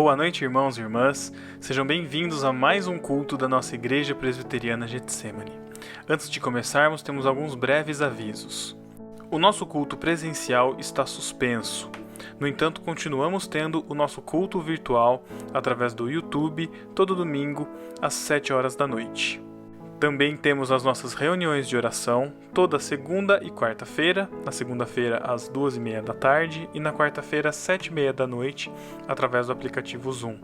Boa noite, irmãos e irmãs. Sejam bem-vindos a mais um culto da nossa Igreja Presbiteriana Getsemane. Antes de começarmos, temos alguns breves avisos. O nosso culto presencial está suspenso. No entanto, continuamos tendo o nosso culto virtual através do YouTube, todo domingo, às 7 horas da noite. Também temos as nossas reuniões de oração, toda segunda e quarta-feira, na segunda-feira às 2h30 da tarde e na quarta-feira às 7h30 da noite, através do aplicativo Zoom.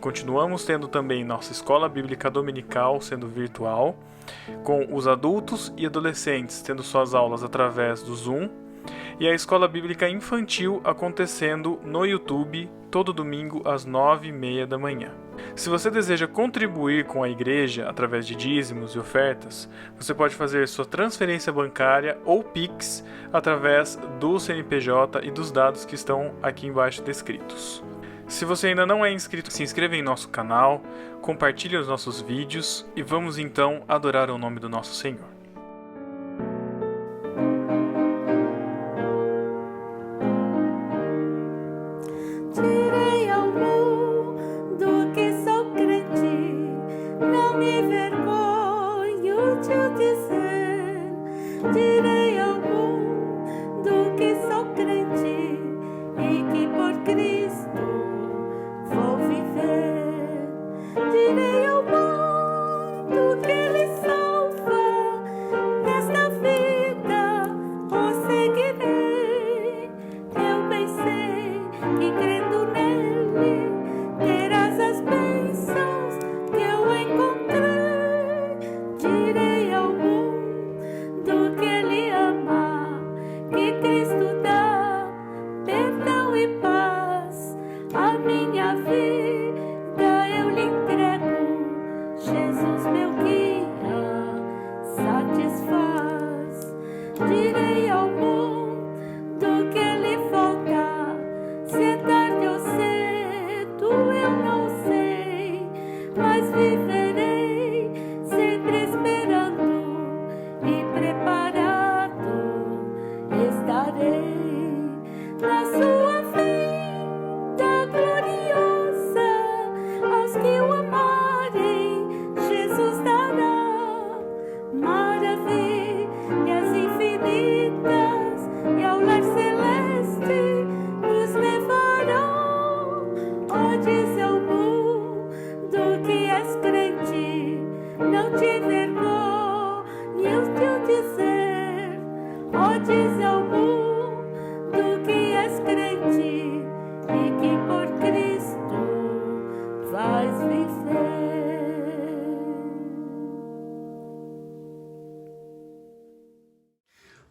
Continuamos tendo também nossa escola bíblica dominical sendo virtual, com os adultos e adolescentes tendo suas aulas através do Zoom, e a escola bíblica infantil acontecendo no YouTube todo domingo às 9h30 da manhã. Se você deseja contribuir com a igreja através de dízimos e ofertas, você pode fazer sua transferência bancária ou Pix através do CNPJ e dos dados que estão aqui embaixo descritos. Se você ainda não é inscrito, se inscreva em nosso canal, compartilhe os nossos vídeos e vamos então adorar o nome do nosso Senhor.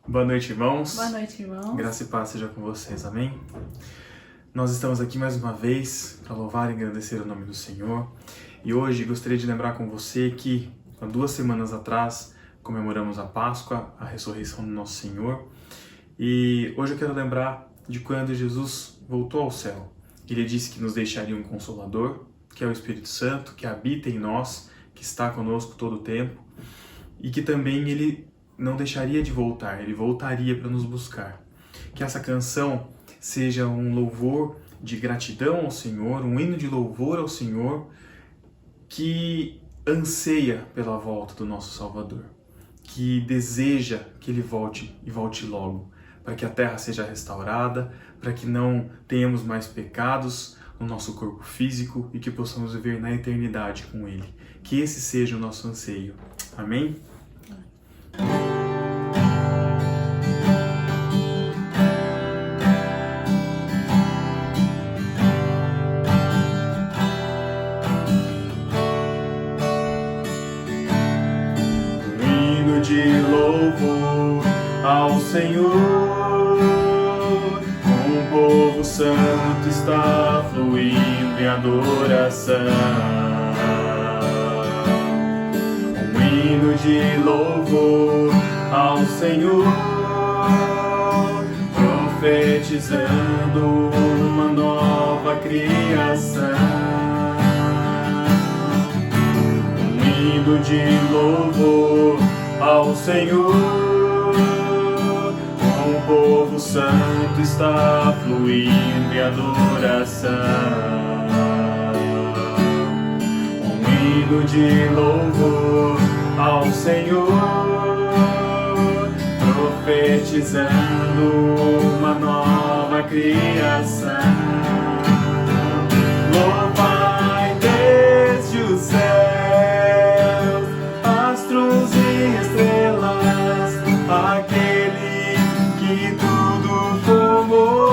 Boa noite, irmãos. Boa noite, irmãos. Graça e paz seja com vocês, amém? Nós estamos aqui mais uma vez para louvar e agradecer o nome do Senhor. E hoje gostaria de lembrar com você que, há 2 semanas atrás, comemoramos a Páscoa, a ressurreição do nosso Senhor. E hoje eu quero lembrar de quando Jesus voltou ao céu. Ele disse que nos deixaria um Consolador, que é o Espírito Santo, que habita em nós, que está conosco todo o tempo, e que também Ele não deixaria de voltar, Ele voltaria para nos buscar. Que essa canção seja um louvor de gratidão ao Senhor, um hino de louvor ao Senhor, que anseia pela volta do nosso Salvador, que deseja que Ele volte e volte logo, para que a terra seja restaurada, para que não tenhamos mais pecados no nosso corpo físico e que possamos viver na eternidade com Ele. Que esse seja o nosso anseio. Amém? De louvor ao Senhor, um povo santo está fluindo em adoração. Um hino de louvor ao Senhor, profetizando uma nova criação. Um hino de louvor ao Senhor, um povo santo está fluindo em adoração. hino de louvor ao Senhor, profetizando uma nova criação. Louvai desde os céus, astros e estrelas, aquele que tudo formou.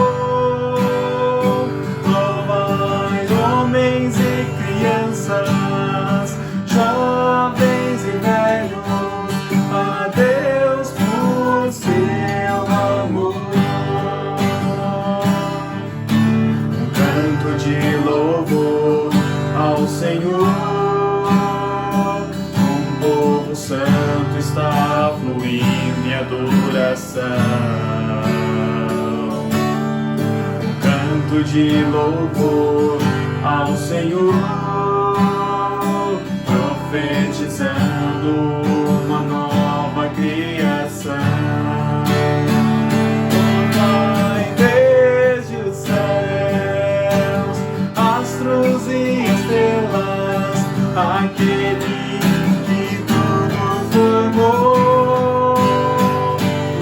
Louvai homens e crianças, jovens e velhos, a Deus por seu amor. Um canto de louvor ao Senhor, um povo santo está fluindo em adoração. Um canto de louvor ao Senhor, profetizando uma nova criação. Louvai desde os céus, astros e estrelas, aquele que tudo formou.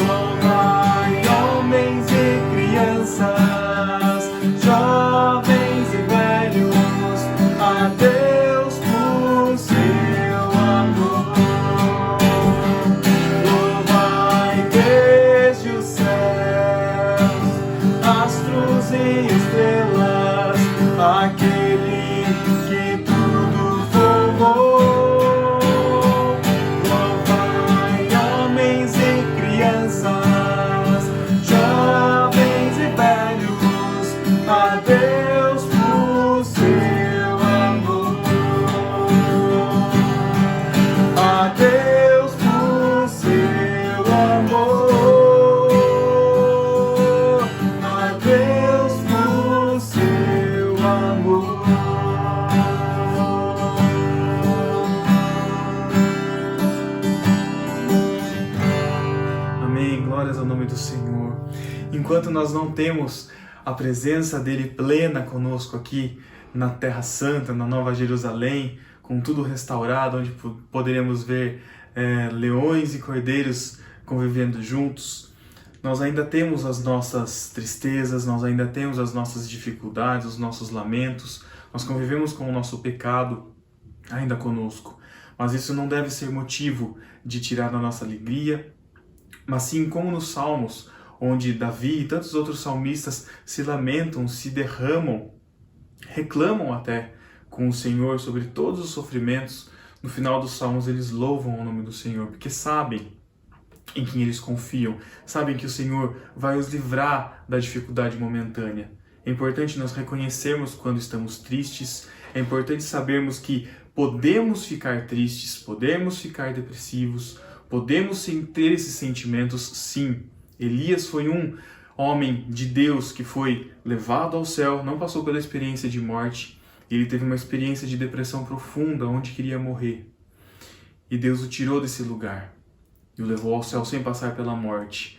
Louvai homens e crianças, jovens e velhos, a Deus por seu amor. Louvai desde os céus, astros e estrelas, aquele que tudo formou. Louvai homens e crianças, jovens e velhos, a Deus por seu amor. A Deus por seu amor. A Deus por seu amor. Amém. Glórias ao nome do Senhor. Enquanto nós não temos a presença dele plena conosco aqui na Terra Santa, na Nova Jerusalém, com tudo restaurado, onde poderemos ver leões e cordeiros convivendo juntos, nós ainda temos as nossas tristezas, nós ainda temos as nossas dificuldades, os nossos lamentos, nós convivemos com o nosso pecado ainda conosco. Mas isso não deve ser motivo de tirar da nossa alegria, mas sim como nos Salmos, onde Davi e tantos outros salmistas se lamentam, se derramam, reclamam até com o Senhor sobre todos os sofrimentos. No final dos Salmos eles louvam o nome do Senhor, porque sabem em quem eles confiam, sabem que o Senhor vai os livrar da dificuldade momentânea. É importante nós reconhecermos quando estamos tristes, é importante sabermos que podemos ficar tristes, podemos ficar depressivos, podemos ter esses sentimentos, sim. Elias foi um homem de Deus que foi levado ao céu, não passou pela experiência de morte, ele teve uma experiência de depressão profunda, onde queria morrer. E Deus o tirou desse lugar e o levou ao céu sem passar pela morte.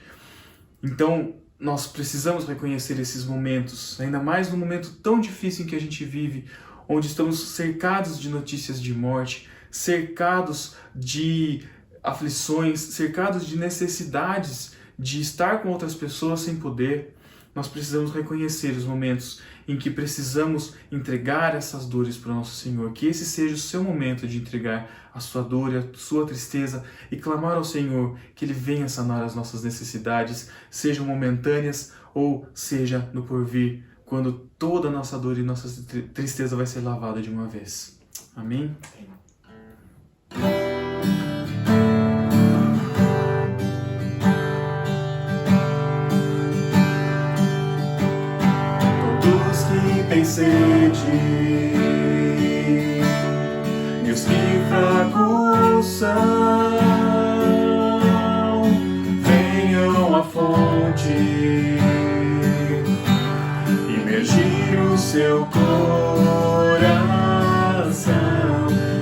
Então, nós precisamos reconhecer esses momentos, ainda mais num momento tão difícil em que a gente vive, onde estamos cercados de notícias de morte, cercados de aflições, cercados de necessidades de estar com outras pessoas sem poder. Nós precisamos reconhecer os momentos em que precisamos entregar essas dores para o nosso Senhor. Que esse seja o seu momento de entregar a sua dor e a sua tristeza e clamar ao Senhor que Ele venha sanar as nossas necessidades, sejam momentâneas ou seja no porvir, quando toda a nossa dor e nossa tristeza vai ser lavada de uma vez. Amém? Todos que têm sede e os que fracos são, venham à fonte imergir o seu coração,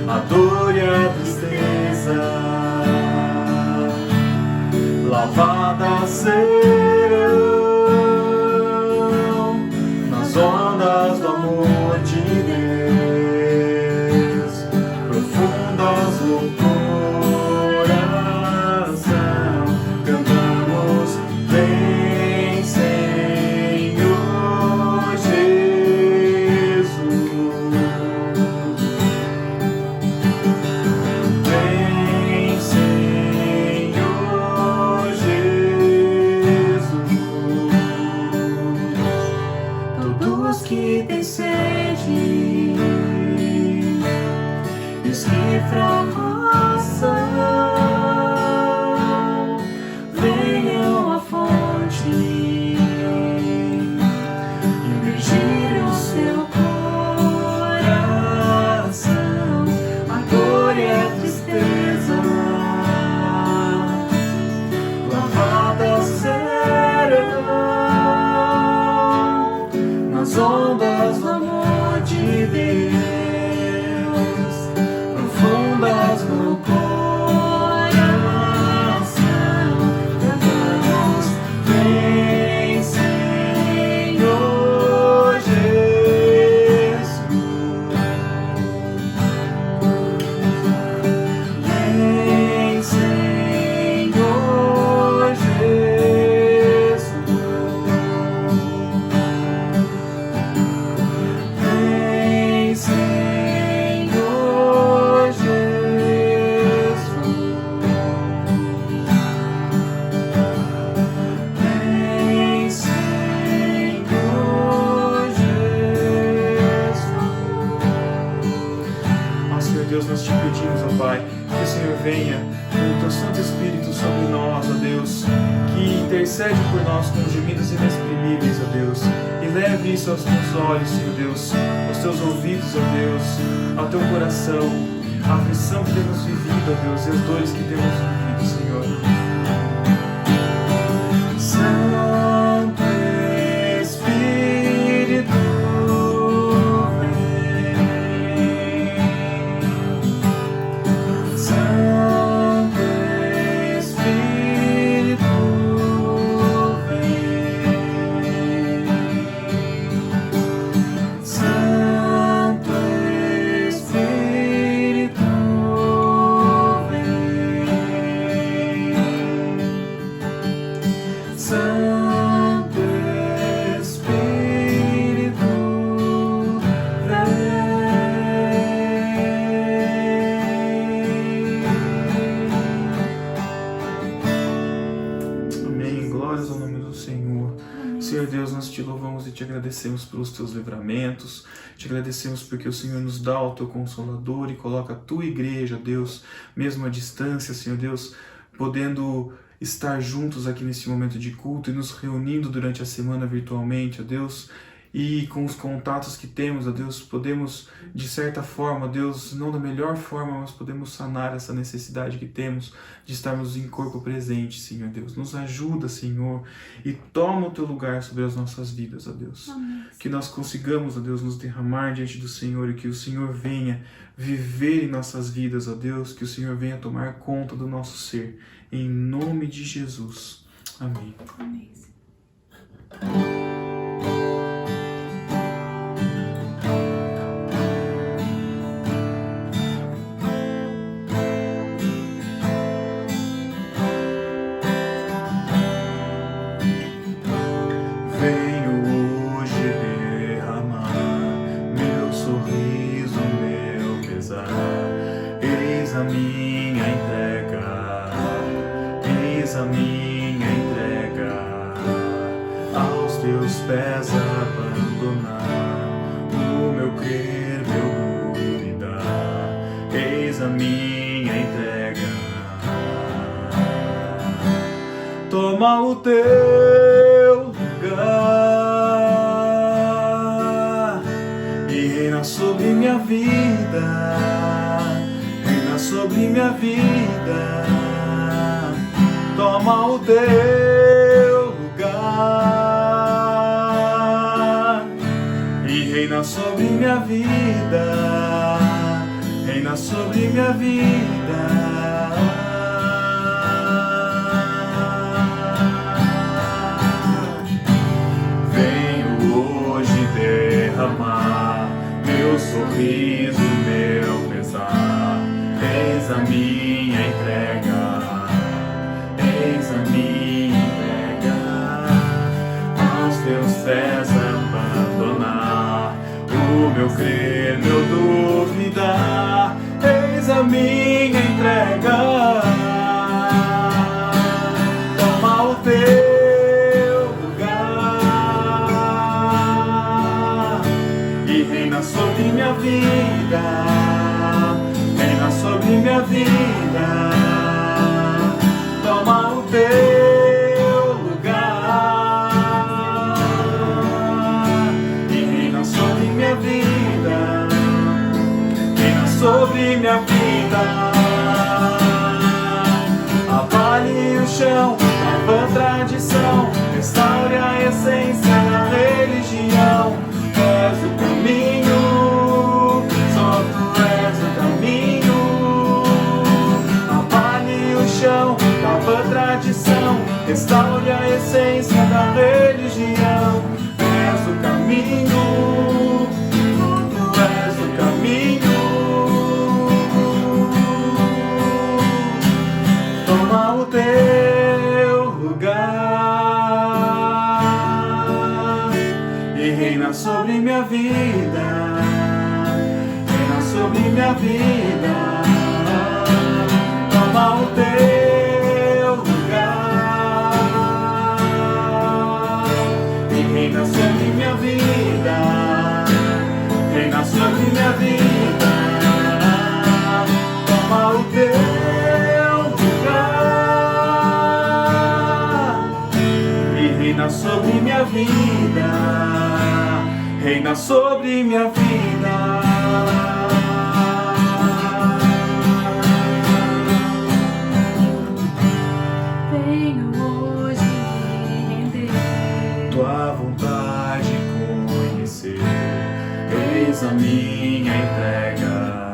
a dor e a tristeza lavadas serão nas ondas do amor de Deus. intercede por nós com gemidos inexprimíveis, ó Deus, e leve isso aos teus olhos, Senhor Deus, aos teus ouvidos, ó Deus, ao teu coração, a aflição que temos vivido, ó Deus, e as dores que temos vivido, Senhor. Santo Espírito, vem. Santo Espírito, vem. Santo Espírito, vem. Santo Espírito, vem. Amém. Glórias ao nome do Senhor. Senhor Deus, nós te louvamos e te agradecemos pelos teus livramentos, te agradecemos porque o Senhor nos dá o teu Consolador e coloca a tua igreja, Deus, mesmo à distância, Senhor Deus, podendo estar juntos aqui nesse momento de culto e nos reunindo durante a semana virtualmente, ó Deus, e com os contatos que temos, ó Deus, podemos, de certa forma, ó Deus, não da melhor forma, mas podemos sanar essa necessidade que temos de estarmos em corpo presente, Senhor Deus. Nos ajuda, Senhor, e toma o teu lugar sobre as nossas vidas, ó Deus. Amém. Que nós consigamos, ó Deus, nos derramar diante do Senhor e que o Senhor venha viver em nossas vidas, ó Deus, que o Senhor venha tomar conta do nosso ser. Em nome de Jesus. Amém. Amém. Venho hoje derramar meu sorriso, meu pesar. Eis a minha entrega, eis a minha entrega. Aos teus pés abandonar o meu crer, meu duvidar. Eis a minha entrega. Toma o teu lugar e reina sobre minha vida, reina sobre minha vida. Toma o teu lugar e reina sobre minha vida, reina sobre minha vida. Derramar meu sorriso, meu pesar. Eis a minha entrega, eis a minha entrega. Aos teus pés abandonar o meu crer, meu duvidar. Eis a minha entrega. Toma o teu sobre minha vida, reina sobre minha vida. Toma o teu lugar e reina sobre minha vida, reina sobre minha vida. Abale o chão da vã tradição, restaure a essência da religião. És o caminho, só tu és o caminho. Abale o chão da vã tradição, restaure a essência da religião. És o caminho, tu és o caminho. Toma o teu lugar e reina sobre minha vida, reina sobre minha vida. Toma o teu lugar e reina sobre minha vida, reina sobre minha vida. Toma o teu lugar reina sobre minha vida, reina sobre minha vida. Venho hoje me render, Tua vontade conhecer, eis a minha entrega.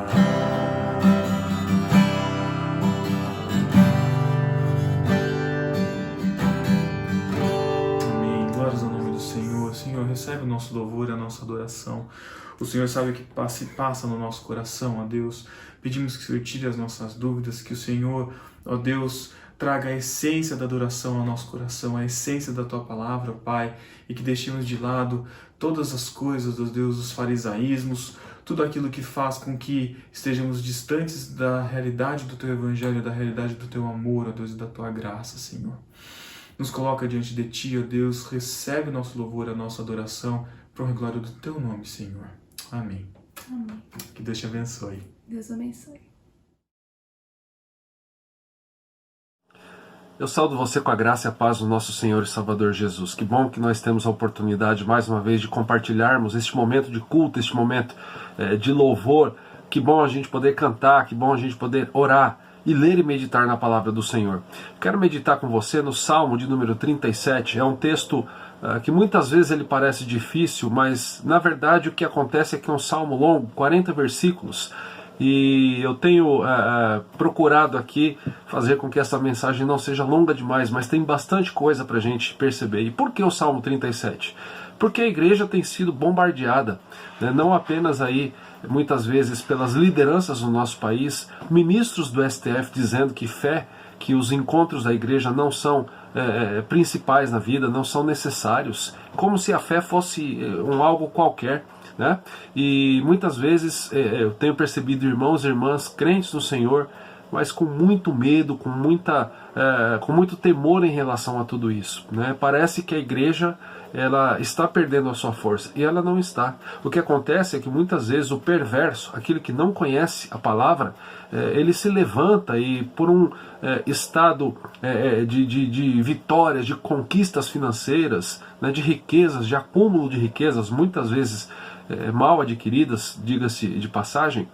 Glórias ao nome do Senhor. Senhor, recebe o nosso louvor e a nossa adoração. O Senhor sabe o que passa no nosso coração, ó Deus. Pedimos que o Senhor tire as nossas dúvidas, que o Senhor, ó Deus, traga a essência da adoração ao nosso coração, a essência da Tua palavra, ó Pai, e que deixemos de lado todas as coisas, ó Deus, os farisaísmos, tudo aquilo que faz com que estejamos distantes da realidade do Teu Evangelho, da realidade do Teu amor, ó Deus, e da Tua graça, Senhor. Nos coloca diante de Ti, ó Deus, recebe o nosso louvor, a nossa adoração, para a glória do Teu nome, Senhor. Amém. amém. Que Deus te abençoe. Deus abençoe. Eu saúdo você com a graça e a paz do nosso Senhor e Salvador Jesus. Que bom que nós temos a oportunidade, mais uma vez, de compartilharmos este momento de culto, este momento de louvor. Que bom a gente poder cantar, que bom a gente poder orar e ler e meditar na palavra do Senhor. Quero meditar com você no Salmo de número 37. É um texto que muitas vezes ele parece difícil, mas na verdade o que acontece é que é um salmo longo, 40 versículos. E eu tenho procurado aqui fazer com que essa mensagem não seja longa demais, mas tem bastante coisa para a gente perceber. E por que o Salmo 37? Porque a igreja tem sido bombardeada, né? Não apenas aí, muitas vezes, pelas lideranças do nosso país, ministros do STF dizendo que os encontros da igreja não são principais na vida, não são necessários, como se a fé fosse algo qualquer, né? E muitas vezes eu tenho percebido irmãos e irmãs crentes no Senhor, mas com muito medo, com muito temor em relação a tudo isso, né? Parece que a igreja ela está perdendo a sua força, e ela não está. O que acontece é que muitas vezes o perverso, aquele que não conhece a palavra, ele se levanta e por um estado de vitórias, de conquistas financeiras, né, de riquezas, de acúmulo de riquezas, muitas vezes mal adquiridas, diga-se de passagem,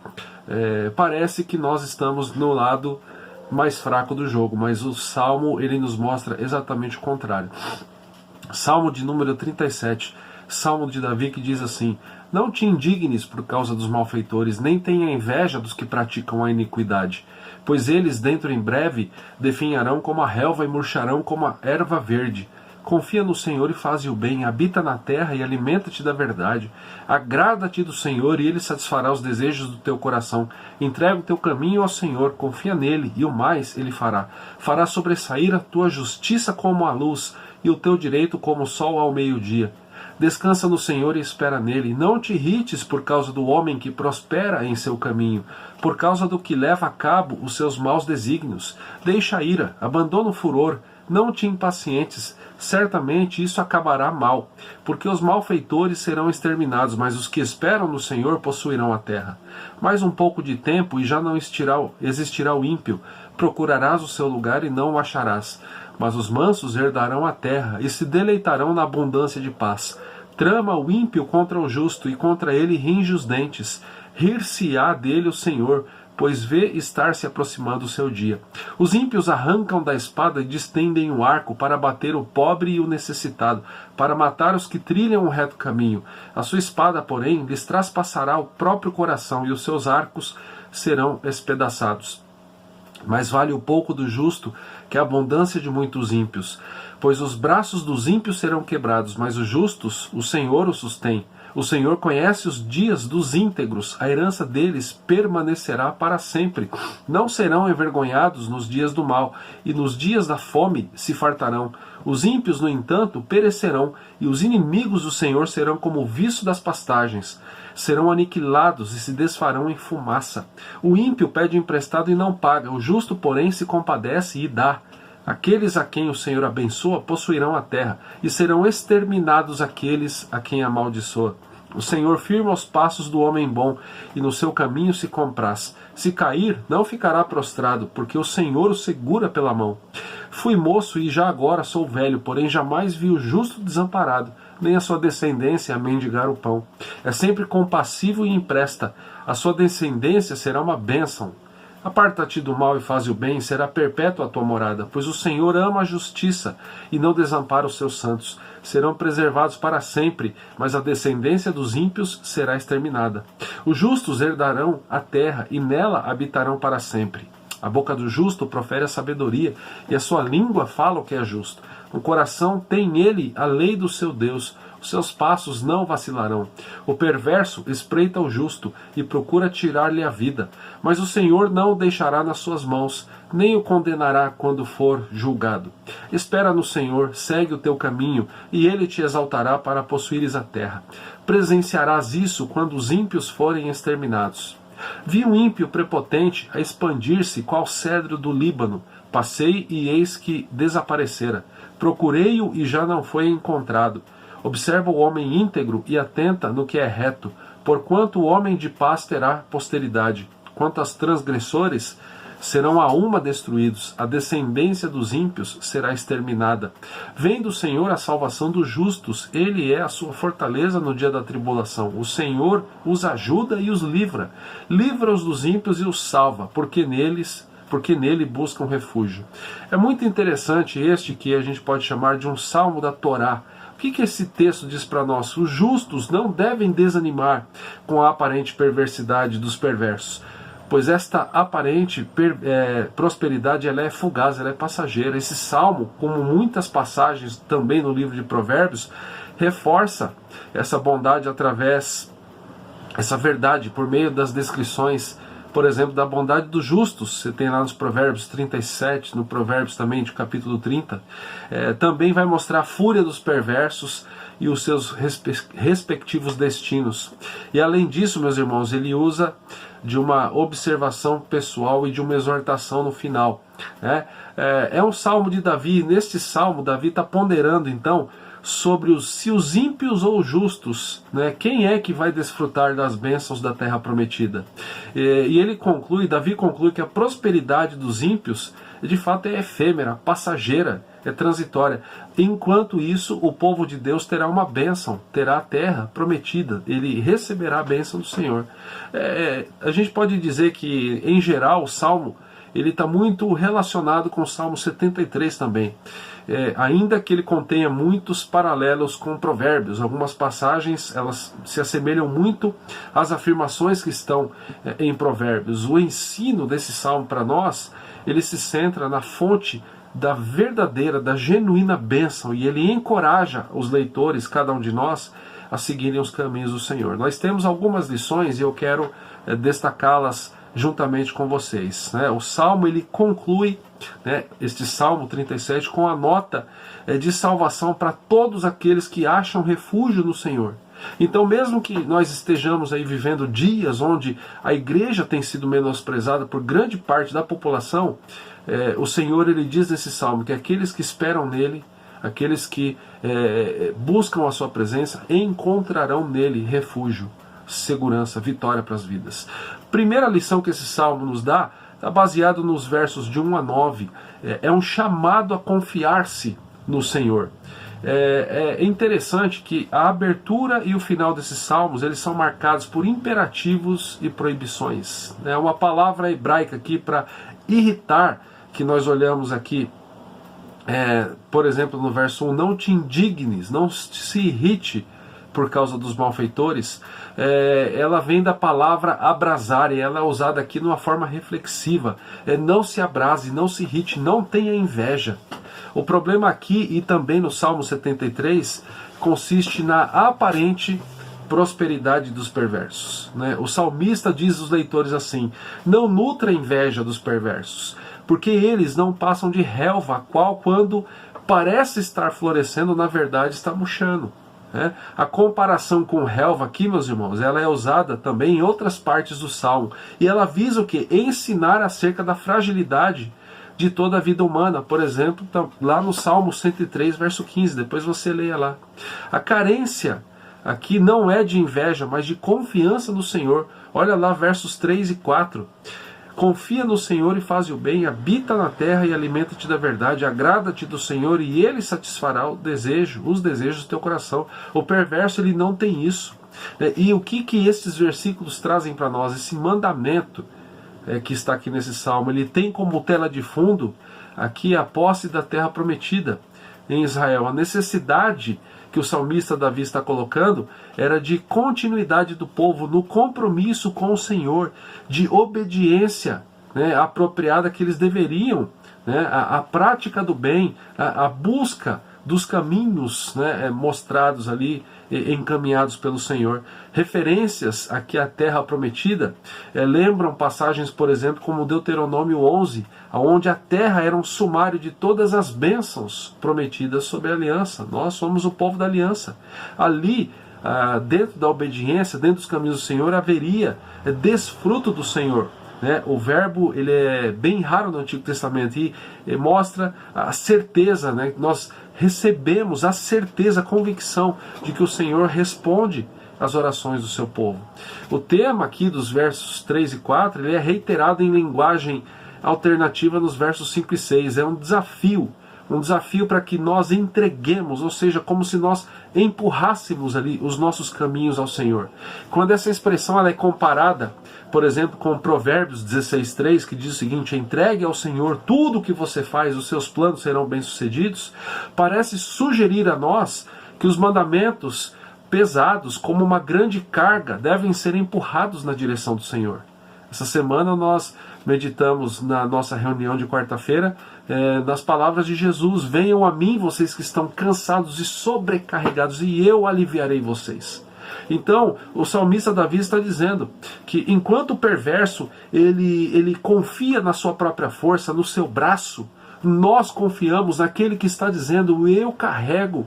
parece que nós estamos no lado mais fraco do jogo, mas o Salmo ele nos mostra exatamente o contrário. Salmo de número 37, Salmo de Davi, que diz assim: não te indignes por causa dos malfeitores, nem tenha inveja dos que praticam a iniquidade, pois eles dentro em breve definharão como a relva e murcharão como a erva verde. Confia no Senhor e faze o bem, habita na terra e alimenta-te da verdade. Agrada-te do Senhor e Ele satisfará os desejos do teu coração. Entrega o teu caminho ao Senhor, confia nele e o mais Ele fará. Fará sobressair a tua justiça como a luz e o teu direito como o sol ao meio-dia. Descansa no Senhor e espera nele. Não te irrites por causa do homem que prospera em seu caminho, por causa do que leva a cabo os seus maus desígnios. Deixa a ira, abandona o furor, não te impacientes, certamente isso acabará mal, porque os malfeitores serão exterminados, mas os que esperam no Senhor possuirão a terra. Mais um pouco de tempo e já não existirá o ímpio, procurarás o seu lugar e não o acharás. Mas os mansos herdarão a terra e se deleitarão na abundância de paz. Trama o ímpio contra o justo e contra ele ringe os dentes. Rir-se-á dele o Senhor, pois vê estar se aproximando o seu dia. Os ímpios arrancam da espada e distendem o arco para bater o pobre e o necessitado, para matar os que trilham o reto caminho. A sua espada, porém, lhes traspassará o próprio coração e os seus arcos serão espedaçados. Mais vale o pouco do justo que a abundância de muitos ímpios, pois os braços dos ímpios serão quebrados, mas os justos, o Senhor os sustém. O Senhor conhece os dias dos íntegros, a herança deles permanecerá para sempre. Não serão envergonhados nos dias do mal, e nos dias da fome se fartarão. Os ímpios, no entanto, perecerão, e os inimigos do Senhor serão como o viço das pastagens. Serão aniquilados e se desfarão em fumaça. O ímpio pede emprestado e não paga, o justo, porém, se compadece e dá. Aqueles a quem o Senhor abençoa possuirão a terra, e serão exterminados aqueles a quem amaldiçoa. O Senhor firma os passos do homem bom, e no seu caminho se compraz. Se cair, não ficará prostrado, porque o Senhor o segura pela mão. Fui moço e já agora sou velho, porém jamais vi o justo desamparado, nem a sua descendência a mendigar o pão. É sempre compassivo e empresta. A sua descendência será uma bênção. Aparta-te do mal e faze o bem, será perpétua a tua morada, pois o Senhor ama a justiça e não desampara os seus santos. Serão preservados para sempre, mas a descendência dos ímpios será exterminada. Os justos herdarão a terra e nela habitarão para sempre. A boca do justo profere a sabedoria e a sua língua fala o que é justo. O coração tem nele a lei do seu Deus. Os seus passos não vacilarão. O perverso espreita o justo e procura tirar-lhe a vida. Mas o Senhor não o deixará nas suas mãos, nem o condenará quando for julgado. Espera no Senhor, segue o teu caminho, e ele te exaltará para possuires a terra. Presenciarás isso quando os ímpios forem exterminados. Vi um ímpio prepotente a expandir-se qual cedro do Líbano. Passei e eis que desaparecera. Procurei-o e já não foi encontrado. Observa o homem íntegro e atenta no que é reto, porquanto o homem de paz terá posteridade. Quanto aos transgressores, serão a uma destruídos, a descendência dos ímpios será exterminada. Vem do Senhor a salvação dos justos, ele é a sua fortaleza no dia da tribulação. O Senhor os ajuda e os livra. Livra-os dos ímpios e os salva, porque nele buscam refúgio. É muito interessante este que a gente pode chamar de um salmo da Torá. O que esse texto diz para nós? Os justos não devem desanimar com a aparente perversidade dos perversos, pois esta aparente prosperidade ela é fugaz, ela é passageira. Esse salmo, como muitas passagens também no livro de Provérbios, reforça essa bondade essa verdade, por meio das descrições, por exemplo, da bondade dos justos. Você tem lá nos Provérbios 37, no Provérbios também de capítulo 30. Também vai mostrar a fúria dos perversos e os seus respectivos destinos. E além disso, meus irmãos, ele usa de uma observação pessoal e de uma exortação no final. É um salmo de Davi, e neste salmo Davi está ponderando então sobre se os ímpios ou os justos, quem é que vai desfrutar das bênçãos da terra prometida. E Davi conclui que a prosperidade dos ímpios de fato é efêmera, passageira, é transitória. Enquanto isso, o povo de Deus terá uma bênção, terá a terra prometida, ele receberá a bênção do Senhor. A gente pode dizer que, em geral, o Salmo ele está muito relacionado com o Salmo 73 também. Ainda que ele contenha muitos paralelos com Provérbios, algumas passagens elas se assemelham muito às afirmações que estão em Provérbios. O ensino desse salmo para nós, ele se centra na fonte da verdadeira, da genuína bênção, e ele encoraja os leitores, cada um de nós, a seguirem os caminhos do Senhor. Nós temos algumas lições e eu quero destacá-las juntamente com vocês. O Salmo ele conclui, este Salmo 37, com a nota de salvação para todos aqueles que acham refúgio no Senhor. Então, mesmo que nós estejamos aí vivendo dias onde a igreja tem sido menosprezada por grande parte da população, o Senhor ele diz nesse Salmo que aqueles que esperam nele, aqueles que buscam a sua presença, encontrarão nele refúgio, segurança, vitória para as vidas. Primeira lição que esse salmo nos dá está baseado nos versos de 1 a 9. É um chamado a confiar-se no Senhor. É interessante que a abertura e o final desses salmos eles são marcados por imperativos e proibições. É uma palavra hebraica aqui para irritar, que nós olhamos aqui, por exemplo, no verso 1, não te indignes, não se irrite por causa dos malfeitores. Ela vem da palavra abrasar, e ela é usada aqui numa forma reflexiva. Não se abrase, não se irrite, não tenha inveja. O problema aqui, e também no Salmo 73, consiste na aparente prosperidade dos perversos. O salmista diz aos leitores assim: não nutra inveja dos perversos, porque eles não passam de relva, a qual, quando parece estar florescendo, na verdade está murchando. A comparação com relva aqui, meus irmãos, ela é usada também em outras partes do Salmo. E ela visa o quê? Ensinar acerca da fragilidade de toda a vida humana. Por exemplo, lá no Salmo 103, verso 15, depois você leia lá. A carência aqui não é de inveja, mas de confiança no Senhor. Olha lá versos 3 e 4. Confia no Senhor e faz o bem, habita na terra e alimenta-te da verdade, agrada-te do Senhor e Ele satisfará os desejos do teu coração. O perverso, ele não tem isso. E o que esses versículos trazem para nós? Esse mandamento que está aqui nesse salmo, ele tem como tela de fundo aqui a posse da terra prometida em Israel. A necessidade que o salmista Davi está colocando era de continuidade do povo no compromisso com o Senhor, de obediência, né, apropriada que eles deveriam, né, a prática do bem, a busca dos caminhos, né, mostrados ali, encaminhados pelo Senhor. Referências aqui à terra prometida lembram passagens, por exemplo, como Deuteronômio 11, onde a terra era um sumário de todas as bênçãos prometidas sobre a aliança. Nós somos o povo da aliança. Ali, dentro da obediência, dentro dos caminhos do Senhor, haveria desfruto do Senhor. O verbo, ele é bem raro no Antigo Testamento e mostra a certeza, né? Nós recebemos a certeza, a convicção de que o Senhor responde às orações do seu povo. O tema aqui dos versos 3 e 4 ele é reiterado em linguagem alternativa nos versos 5 e 6. É um desafio para que nós entreguemos, ou seja, como se nós empurrássemos ali os nossos caminhos ao Senhor. Quando essa expressão ela é comparada, por exemplo, com Provérbios 16:3, que diz o seguinte: entregue ao Senhor tudo o que você faz, os seus planos serão bem-sucedidos, parece sugerir a nós que os mandamentos pesados, como uma grande carga, devem ser empurrados na direção do Senhor. Essa semana nós meditamos na nossa reunião de quarta-feira nas palavras de Jesus: venham a mim vocês que estão cansados e sobrecarregados e eu aliviarei vocês. Então o salmista Davi está dizendo que enquanto o perverso ele confia na sua própria força, no seu braço, nós confiamos naquele que está dizendo: eu carrego,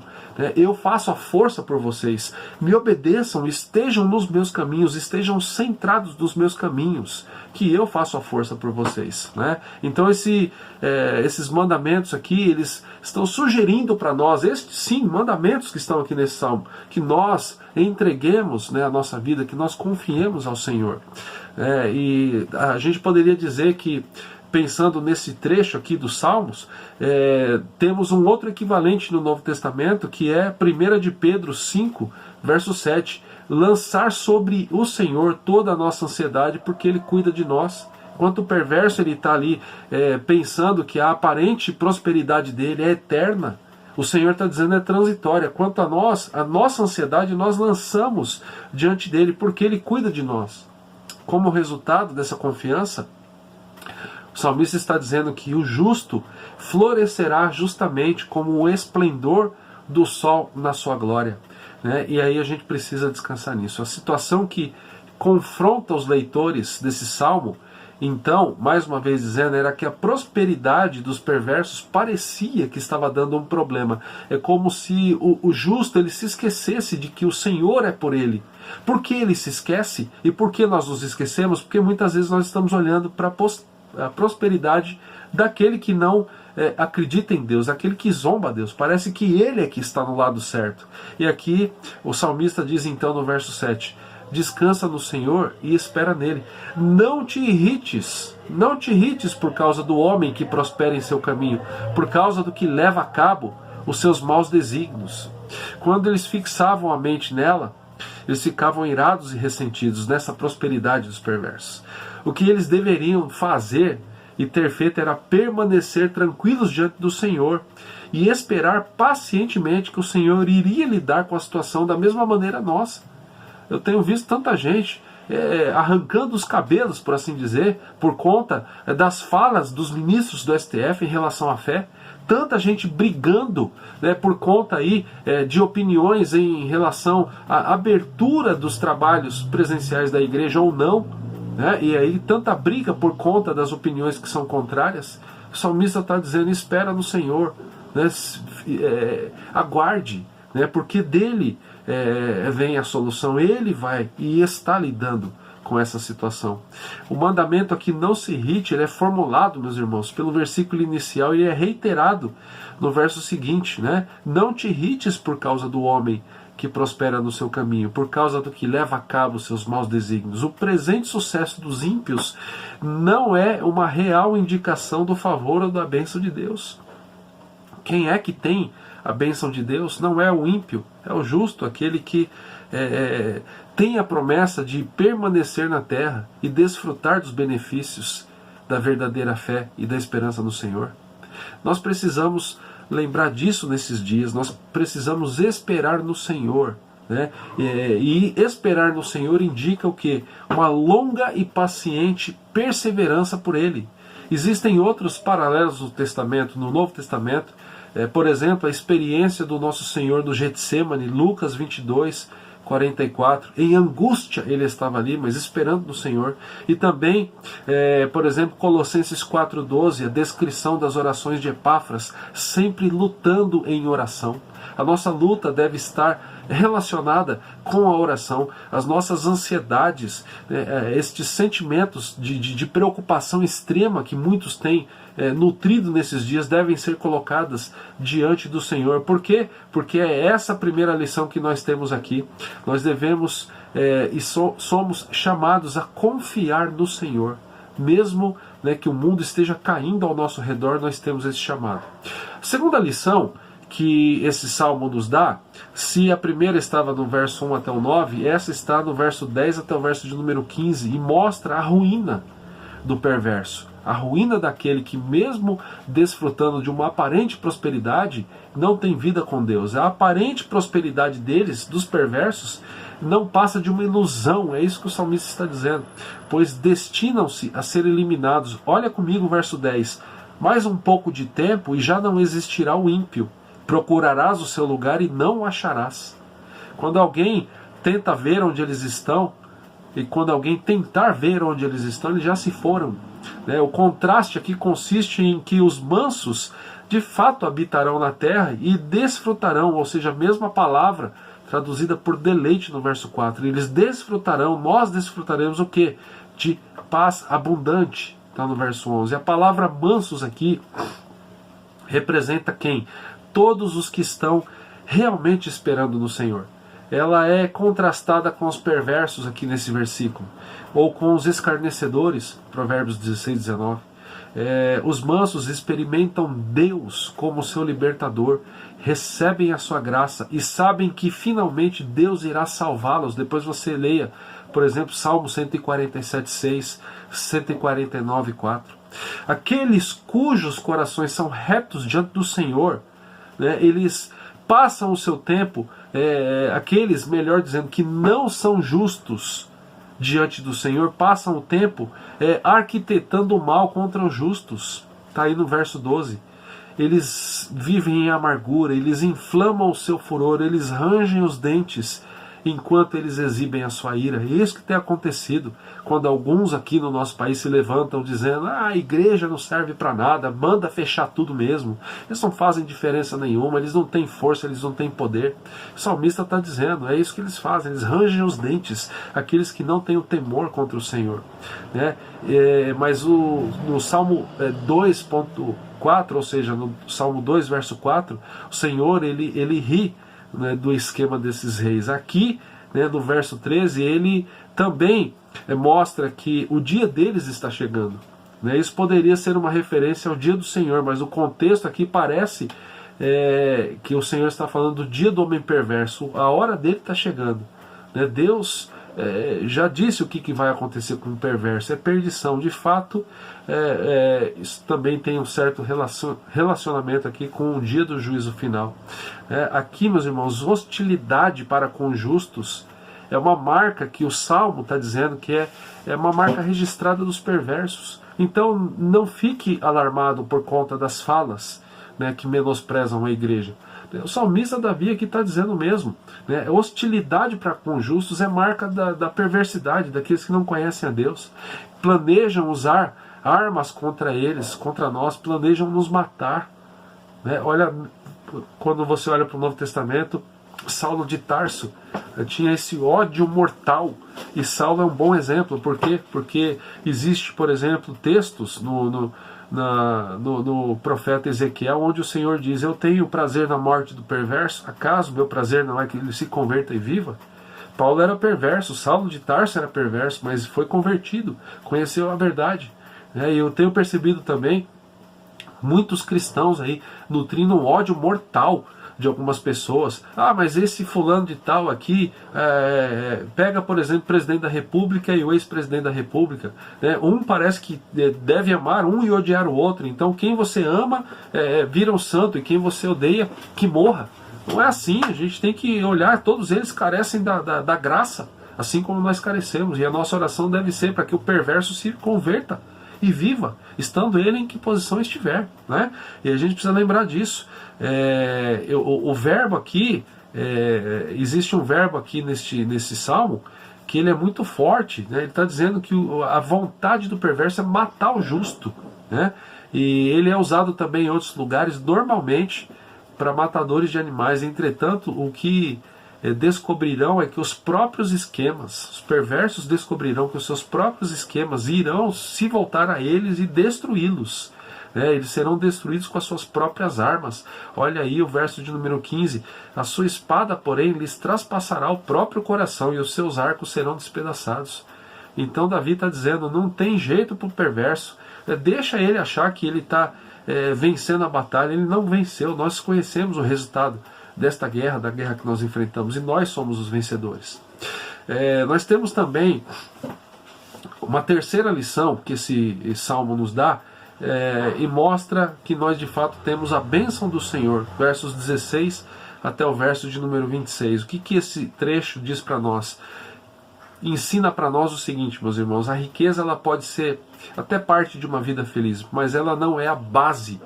eu faço a força por vocês, me obedeçam, estejam nos meus caminhos, estejam centrados nos meus caminhos, que eu faço a força por vocês. Então esses mandamentos aqui, eles estão sugerindo para nós, estes sim, mandamentos que estão aqui nesse salmo, que nós entreguemos a nossa vida, que nós confiemos ao Senhor. E a gente poderia dizer que, pensando nesse trecho aqui dos Salmos, temos um outro equivalente no Novo Testamento, que é 1 de Pedro 5, verso 7. Lançar sobre o Senhor toda a nossa ansiedade, porque Ele cuida de nós. Enquanto o perverso está ali pensando que a aparente prosperidade dele é eterna, o Senhor está dizendo é transitória. Quanto a nós, a nossa ansiedade nós lançamos diante dele, porque Ele cuida de nós. Como resultado dessa confiança, o salmista está dizendo que o justo florescerá justamente como o esplendor do sol na sua glória. E aí a gente precisa descansar nisso. A situação que confronta os leitores desse salmo, então, mais uma vez dizendo, era que a prosperidade dos perversos parecia que estava dando um problema. É como se o justo ele se esquecesse de que o Senhor é por ele. Por que ele se esquece? E por que nós nos esquecemos? Porque muitas vezes nós estamos olhando para a prosperidade daquele que não acredita em Deus, aquele que zomba a Deus. Parece que ele é que está no lado certo. E aqui o salmista diz então no verso 7: descansa no Senhor e espera nele. Não te irrites por causa do homem que prospera em seu caminho, por causa do que leva a cabo os seus maus desígnios. Quando eles fixavam a mente nela, eles ficavam irados e ressentidos nessa prosperidade dos perversos. O que eles deveriam fazer e ter feito era permanecer tranquilos diante do Senhor e esperar pacientemente que o Senhor iria lidar com a situação da mesma maneira nossa. Eu tenho visto tanta gente arrancando os cabelos, por assim dizer, por conta das falas dos ministros do STF em relação à fé. Tanta gente brigando por conta aí, de opiniões em relação à abertura dos trabalhos presenciais da igreja ou não. E aí tanta briga por conta das opiniões que são contrárias. O salmista está dizendo: espera no Senhor, aguarde, porque dele vem a solução. Ele vai e está lidando com essa situação. O mandamento aqui, não se irrite, ele é formulado, meus irmãos, pelo versículo inicial, e é reiterado no verso seguinte, né? Não te irrites por causa do homem que prospera no seu caminho, por causa do que leva a cabo seus maus desígnios. O presente sucesso dos ímpios não é uma real indicação do favor ou da bênção de Deus. Quem é que tem a bênção de Deus? Não é o ímpio, é o justo, aquele que tem a promessa de permanecer na terra e desfrutar dos benefícios da verdadeira fé e da esperança no Senhor. Nós precisamos lembrar disso nesses dias, nós precisamos esperar no Senhor, né? E esperar no Senhor indica o quê? Uma longa e paciente perseverança por Ele. Existem outros paralelos no Testamento, no Novo Testamento, por exemplo, a experiência do nosso Senhor no Getsemane, Lucas 22, 44, em angústia ele estava ali, mas esperando no Senhor. E também, por exemplo, Colossenses 4,12, a descrição das orações de Epáfras, sempre lutando em oração. A nossa luta deve estar relacionada com a oração. As nossas ansiedades, estes sentimentos de preocupação extrema que muitos têm nutrido nesses dias, devem ser colocadas diante do Senhor. Por quê? Porque é essa a primeira lição que nós temos aqui. Nós devemos somos chamados a confiar no Senhor. Mesmo que o mundo esteja caindo ao nosso redor, nós temos esse chamado. A segunda lição que esse salmo nos dá, se a primeira estava no verso 1 até o 9, essa está no verso 10 até o verso de número 15, e mostra a ruína do perverso, a ruína daquele que, mesmo desfrutando de uma aparente prosperidade, não tem vida com Deus. A aparente prosperidade deles, dos perversos, não passa de uma ilusão. É isso que o salmista está dizendo, pois destinam-se a ser eliminados. Olha comigo o verso 10, mais um pouco de tempo e já não existirá o ímpio. Procurarás o seu lugar e não o acharás. Quando alguém tenta ver onde eles estão, e quando alguém tentar ver onde eles estão, eles já se foram. O contraste aqui consiste em que os mansos de fato habitarão na terra e desfrutarão, ou seja, a mesma palavra traduzida por deleite no verso 4. Eles desfrutarão, nós desfrutaremos o quê? De paz abundante, está no verso 11. A palavra mansos aqui representa quem? Todos os que estão realmente esperando no Senhor. Ela é contrastada com os perversos aqui nesse versículo, ou com os escarnecedores, Provérbios 16, 19. Os mansos experimentam Deus como seu libertador, recebem a sua graça e sabem que finalmente Deus irá salvá-los. Depois você leia, por exemplo, Salmo 147, 6, 149, 4. Aqueles cujos corações são retos diante do Senhor, eles passam o seu tempo, aqueles, melhor dizendo, que não são justos diante do Senhor, passam o tempo arquitetando o mal contra os justos. Está aí no verso 12. Eles vivem em amargura, eles inflamam o seu furor, eles rangem os dentes enquanto eles exibem a sua ira. É isso que tem acontecido quando alguns aqui no nosso país se levantam dizendo: a igreja não serve para nada, manda fechar tudo mesmo, eles não fazem diferença nenhuma, eles não têm força, eles não têm poder. O salmista está dizendo, é isso que eles fazem, eles rangem os dentes, aqueles que não têm o temor contra o Senhor, mas no Salmo 2.4, ou seja, no Salmo 2 verso 4, o Senhor ele ri do esquema desses reis. Aqui, no verso 13, ele também mostra que o dia deles está chegando. Isso poderia ser uma referência ao dia do Senhor, mas o contexto aqui parece que o Senhor está falando do dia do homem perverso. A hora dele está chegando. Deus já disse o que vai acontecer com o perverso, é perdição. De fato, isso também tem um certo relacionamento aqui com o dia do juízo final. Aqui, meus irmãos, hostilidade para com justos é uma marca que o Salmo está dizendo que é uma marca registrada dos perversos. Então não fique alarmado por conta das falas que menosprezam a igreja. O salmista Davi aqui está dizendo mesmo, hostilidade para com justos é marca da perversidade, daqueles que não conhecem a Deus. Planejam usar armas contra eles, contra nós, planejam nos matar. Olha, quando você olha para o Novo Testamento, Saulo de Tarso, tinha esse ódio mortal. E Saulo é um bom exemplo. Por quê? Porque existe, por exemplo, textos no profeta Ezequiel, onde o Senhor diz: eu tenho prazer na morte do perverso, acaso meu prazer não é que ele se converta e viva? Paulo era perverso, Saulo de Tarso era perverso, mas foi convertido, conheceu a verdade. E eu tenho percebido também muitos cristãos aí nutrindo um ódio mortal de algumas pessoas. Ah, mas esse fulano de tal aqui, pega, por exemplo, o presidente da República e o ex-presidente da República. Um parece que deve amar um e odiar o outro. Então quem você ama vira um santo, e quem você odeia, que morra. Não é assim, a gente tem que olhar, todos eles carecem da graça, assim como nós carecemos. E a nossa oração deve ser para que o perverso se converta e viva, estando ele em que posição estiver, né? E a gente precisa lembrar disso. O verbo aqui, existe um verbo aqui nesse salmo, que ele é muito forte, né? Ele está dizendo que a vontade do perverso é matar o justo, né? E ele é usado também em outros lugares, normalmente, para matadores de animais. Entretanto, o que descobrirão é que os próprios esquemas, os perversos descobrirão que os seus próprios esquemas irão se voltar a eles e destruí-los. Eles serão destruídos com as suas próprias armas. Olha aí o verso de número 15: a sua espada, porém, lhes traspassará o próprio coração, e os seus arcos serão despedaçados. Então Davi está dizendo, não tem jeito para o perverso, deixa ele achar que ele está vencendo a batalha. Ele não venceu. Nós conhecemos o resultado desta guerra, da guerra que nós enfrentamos, e nós somos os vencedores. Nós temos também uma terceira lição que esse salmo nos dá, e mostra que nós de fato temos a bênção do Senhor, versos 16 até o verso de número 26. O que esse trecho diz para nós? Ensina para nós o seguinte, meus irmãos: a riqueza ela pode ser até parte de uma vida feliz, mas ela não é a base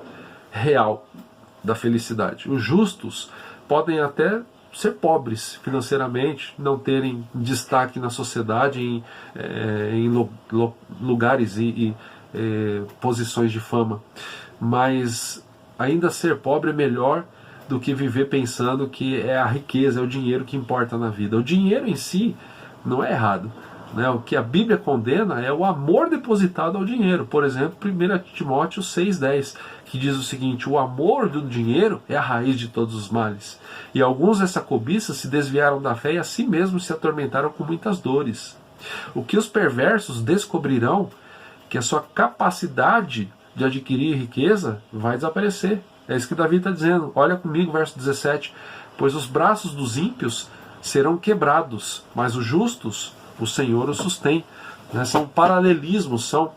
real da felicidade. Os justos podem até ser pobres financeiramente, não terem destaque na sociedade, em lugares e posições de fama, mas ainda ser pobre é melhor do que viver pensando que é a riqueza, é o dinheiro que importa na vida. O dinheiro em si não é errado, né? O que a Bíblia condena é o amor depositado ao dinheiro. Por exemplo, 1 Timóteo 6,10, que diz o seguinte: o amor do dinheiro é a raiz de todos os males. E alguns dessa cobiça se desviaram da fé e a si mesmos se atormentaram com muitas dores. O que os perversos descobrirão que a sua capacidade de adquirir riqueza vai desaparecer. É isso que Davi está dizendo. Olha comigo, verso 17: pois os braços dos ímpios serão quebrados, mas os justos, o Senhor os sustém. São paralelismos, são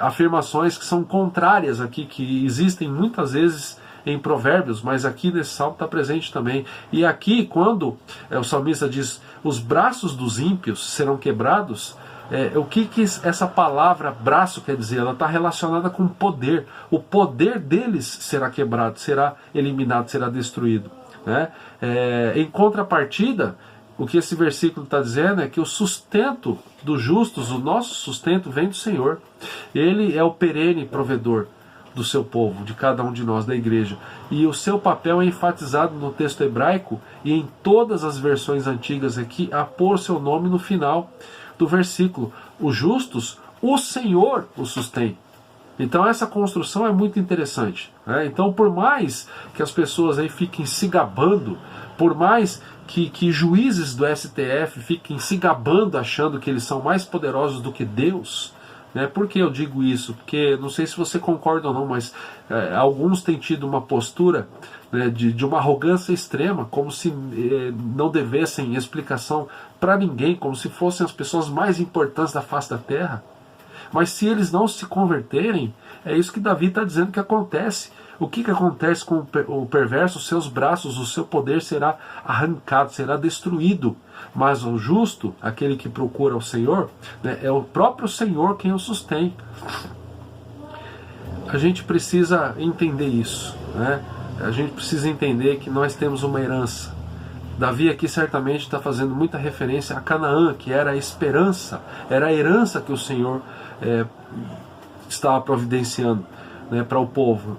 afirmações que são contrárias aqui, que existem muitas vezes em Provérbios, mas aqui nesse salmo está presente também. E aqui, quando o salmista diz os braços dos ímpios serão quebrados, o que essa palavra braço quer dizer? Ela está relacionada com poder. O poder deles será quebrado, será eliminado, será destruído, né? Em contrapartida, o que esse versículo está dizendo é que o sustento dos justos, o nosso sustento, vem do Senhor. Ele é o perene provedor do seu povo, de cada um de nós, da igreja. E o seu papel é enfatizado no texto hebraico e em todas as versões antigas aqui, a pôr seu nome no final do versículo. Os justos, o Senhor os sustém. Então essa construção é muito interessante, né? Então, por mais que as pessoas aí fiquem se gabando, por mais que juízes do STF fiquem se gabando achando que eles são mais poderosos do que Deus, né? Por que eu digo isso? Porque não sei se você concorda ou não, mas alguns têm tido uma postura, né, de uma arrogância extrema, como se não devessem explicação para ninguém, como se fossem as pessoas mais importantes da face da terra. Mas se eles não se converterem, é isso que Davi está dizendo que acontece. O que acontece com o perverso? Os seus braços, o seu poder será arrancado, será destruído. Mas o justo, aquele que procura o Senhor, né, é o próprio Senhor quem o sustém. A gente precisa entender isso, né? A gente precisa entender que nós temos uma herança. Davi aqui certamente está fazendo muita referência a Canaã, que era a esperança, era a herança que o Senhor estava providenciando, né, para o povo,